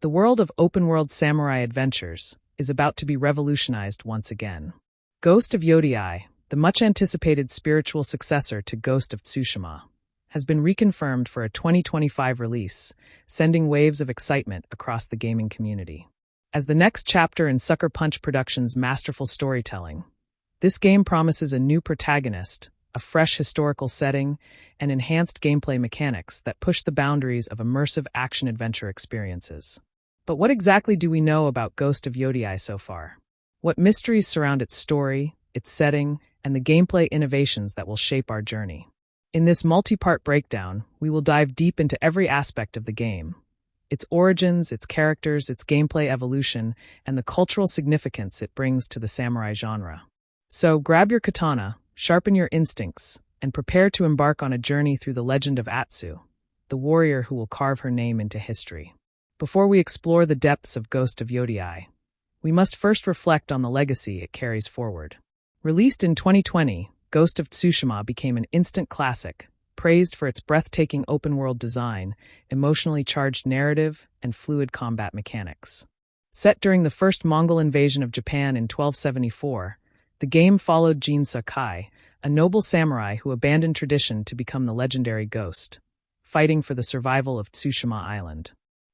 The world of open-world samurai adventures is about to be revolutionized once again. Ghost of Yōtei, the much-anticipated spiritual successor to Ghost of Tsushima, has been reconfirmed for a 2025 release, sending waves of excitement across the gaming community. As the next chapter in Sucker Punch Productions' masterful storytelling, this game promises a new protagonist, a fresh historical setting, and enhanced gameplay mechanics that push the boundaries of immersive action-adventure experiences. But what exactly do we know about Ghost of Yōtei so far? What mysteries surround its story, its setting, and the gameplay innovations that will shape our journey? In this multi-part breakdown, we will dive deep into every aspect of the game: its origins, its characters, its gameplay evolution, and the cultural significance it brings to the samurai genre. So grab your katana, sharpen your instincts, and prepare to embark on a journey through the legend of Atsu, the warrior who will carve her name into history. Before we explore the depths of Ghost of Yōtei, we must first reflect on the legacy it carries forward. Released in 2020, Ghost of Tsushima became an instant classic, praised for its breathtaking open-world design, emotionally charged narrative, and fluid combat mechanics. Set during the first Mongol invasion of Japan in 1274, the game followed Jin Sakai, a noble samurai who abandoned tradition to become the legendary Ghost, fighting for the survival of Tsushima Island.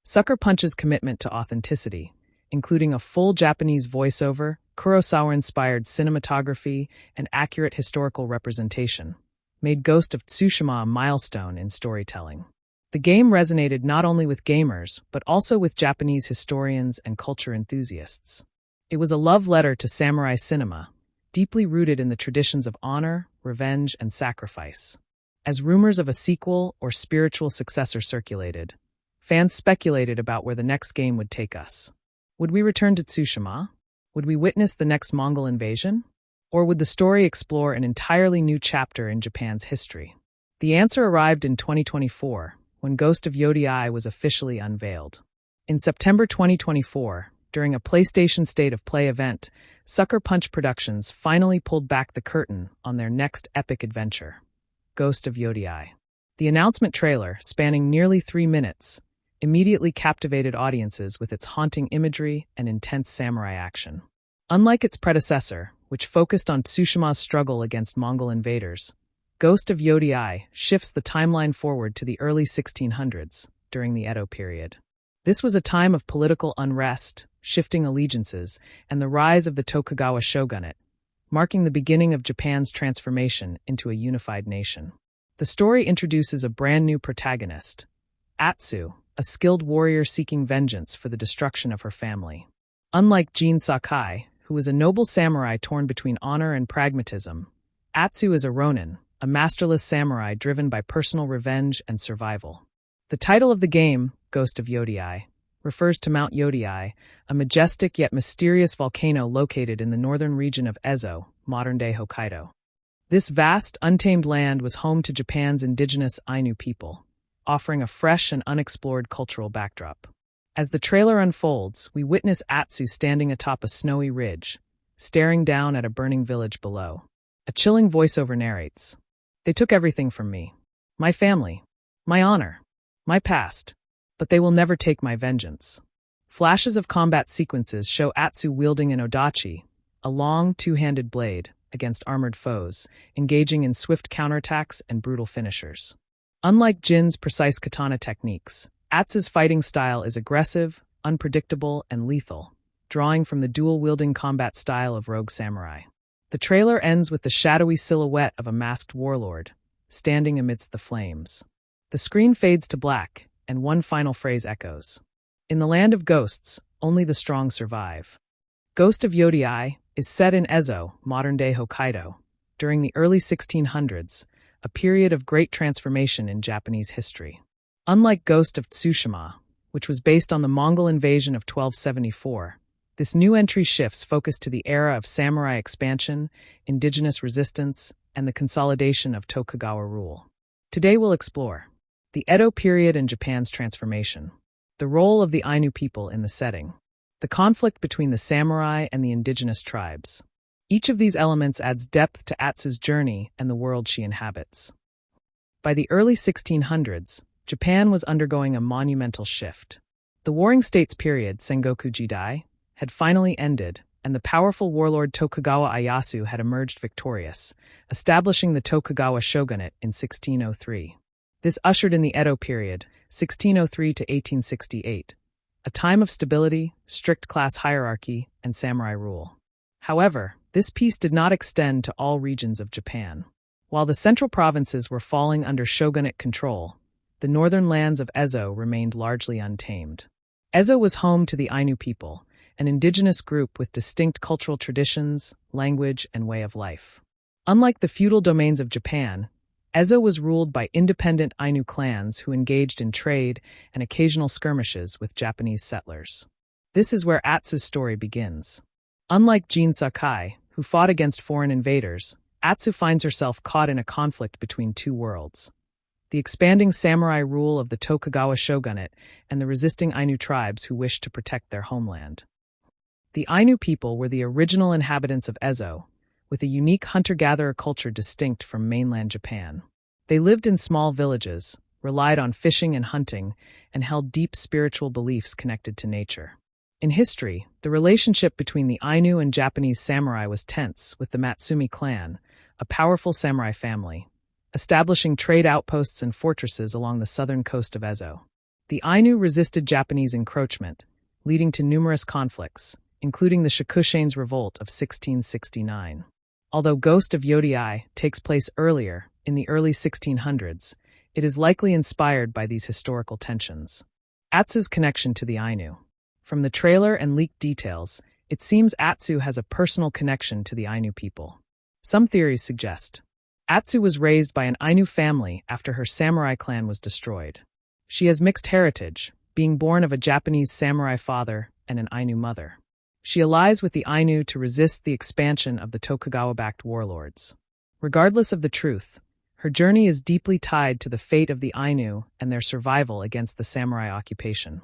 Sucker Punch's commitment to authenticity, including a full Japanese voiceover, Kurosawa-inspired cinematography, and accurate historical representation, made Ghost of Tsushima a milestone in storytelling. The game resonated not only with gamers, but also with Japanese historians and culture enthusiasts. It was a love letter to samurai cinema, deeply rooted in the traditions of honor, revenge, and sacrifice. As rumors of a sequel or spiritual successor circulated, fans speculated about where the next game would take us. Would we return to Tsushima? Would we witness the next Mongol invasion? Or would the story explore an entirely new chapter in Japan's history? The answer arrived in 2024, when Ghost of Yōtei was officially unveiled. In September 2024, during a PlayStation State of Play event, Sucker Punch Productions finally pulled back the curtain on their next epic adventure, Ghost of Yōtei. The announcement trailer, spanning nearly 3 minutes, immediately captivated audiences with its haunting imagery and intense samurai action. Unlike its predecessor, which focused on Tsushima's struggle against Mongol invaders, Ghost of Yōtei shifts the timeline forward to the early 1600s, during the Edo period. This was a time of political unrest, shifting allegiances, and the rise of the Tokugawa shogunate, marking the beginning of Japan's transformation into a unified nation. The story introduces a brand new protagonist, Atsu, a skilled warrior seeking vengeance for the destruction of her family. Unlike Jin Sakai, who was a noble samurai torn between honor and pragmatism, Atsu is a ronin, a masterless samurai driven by personal revenge and survival. The title of the game, Ghost of Yōtei, refers to Mount Yotei, a majestic yet mysterious volcano located in the northern region of Ezo, modern-day Hokkaido. This vast, untamed land was home to Japan's indigenous Ainu people, offering a fresh and unexplored cultural backdrop. As the trailer unfolds, we witness Atsu standing atop a snowy ridge, staring down at a burning village below. A chilling voiceover narrates, "They took everything from me. My family, my honor, my past, but they will never take my vengeance." Flashes of combat sequences show Atsu wielding an odachi, a long, two-handed blade, against armored foes, engaging in swift counterattacks and brutal finishers. Unlike Jin's precise katana techniques, Atsu's fighting style is aggressive, unpredictable, and lethal, drawing from the dual-wielding combat style of rogue samurai. The trailer ends with the shadowy silhouette of a masked warlord, standing amidst the flames. The screen fades to black, and one final phrase echoes, "In the land of ghosts, only the strong survive." Ghost of Yōtei is set in Ezo, modern-day Hokkaido, during the early 1600s, a period of great transformation in Japanese history. Unlike Ghost of Tsushima, which was based on the Mongol invasion of 1274, this new entry shifts focus to the era of samurai expansion, indigenous resistance, and the consolidation of Tokugawa rule. Today we'll explore the Edo period and Japan's transformation, the role of the Ainu people in the setting, the conflict between the samurai and the indigenous tribes. Each of these elements adds depth to Atsu's journey and the world she inhabits. By the early 1600s, Japan was undergoing a monumental shift. The Warring States period, Sengoku Jidai, had finally ended, and the powerful warlord Tokugawa Ieyasu had emerged victorious, establishing the Tokugawa shogunate in 1603. This ushered in the Edo period, 1603 to 1868, a time of stability, strict class hierarchy, and samurai rule. However, this peace did not extend to all regions of Japan. While the central provinces were falling under shogunate control, the northern lands of Ezo remained largely untamed. Ezo was home to the Ainu people, an indigenous group with distinct cultural traditions, language, and way of life. Unlike the feudal domains of Japan, Ezo was ruled by independent Ainu clans who engaged in trade and occasional skirmishes with Japanese settlers. This is where Atsu's story begins. Unlike Jin Sakai, who fought against foreign invaders, Atsu finds herself caught in a conflict between two worlds: the expanding samurai rule of the Tokugawa shogunate and the resisting Ainu tribes who wished to protect their homeland. The Ainu people were the original inhabitants of Ezo, with a unique hunter-gatherer culture distinct from mainland Japan. They lived in small villages, relied on fishing and hunting, and held deep spiritual beliefs connected to nature. In history, the relationship between the Ainu and Japanese samurai was tense, with the Matsumi clan, a powerful samurai family, establishing trade outposts and fortresses along the southern coast of Ezo. The Ainu resisted Japanese encroachment, leading to numerous conflicts, including the Shikushane's Revolt of 1669. Although Ghost of Yōtei takes place earlier, in the early 1600s, it is likely inspired by these historical tensions. Atsu's connection to the Ainu. From the trailer and leaked details, it seems Atsu has a personal connection to the Ainu people. Some theories suggest Atsu was raised by an Ainu family after her samurai clan was destroyed. She has mixed heritage, being born of a Japanese samurai father and an Ainu mother. She allies with the Ainu to resist the expansion of the Tokugawa-backed warlords. Regardless of the truth, her journey is deeply tied to the fate of the Ainu and their survival against the samurai occupation.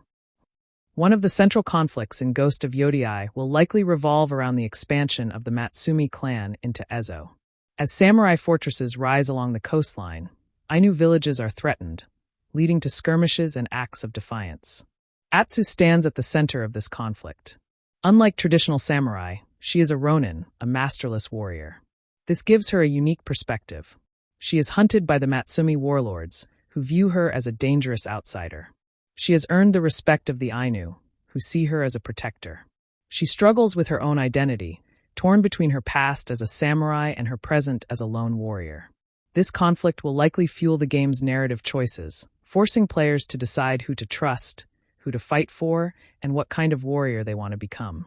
One of the central conflicts in Ghost of Yōtei will likely revolve around the expansion of the Matsumi clan into Ezo. As samurai fortresses rise along the coastline, Ainu villages are threatened, leading to skirmishes and acts of defiance. Atsu stands at the center of this conflict. Unlike traditional samurai, she is a ronin, a masterless warrior. This gives her a unique perspective. She is hunted by the Matsumi warlords, who view her as a dangerous outsider. She has earned the respect of the Ainu, who see her as a protector. She struggles with her own identity, torn between her past as a samurai and her present as a lone warrior. This conflict will likely fuel the game's narrative choices, forcing players to decide who to trust, who to fight for, and what kind of warrior they want to become.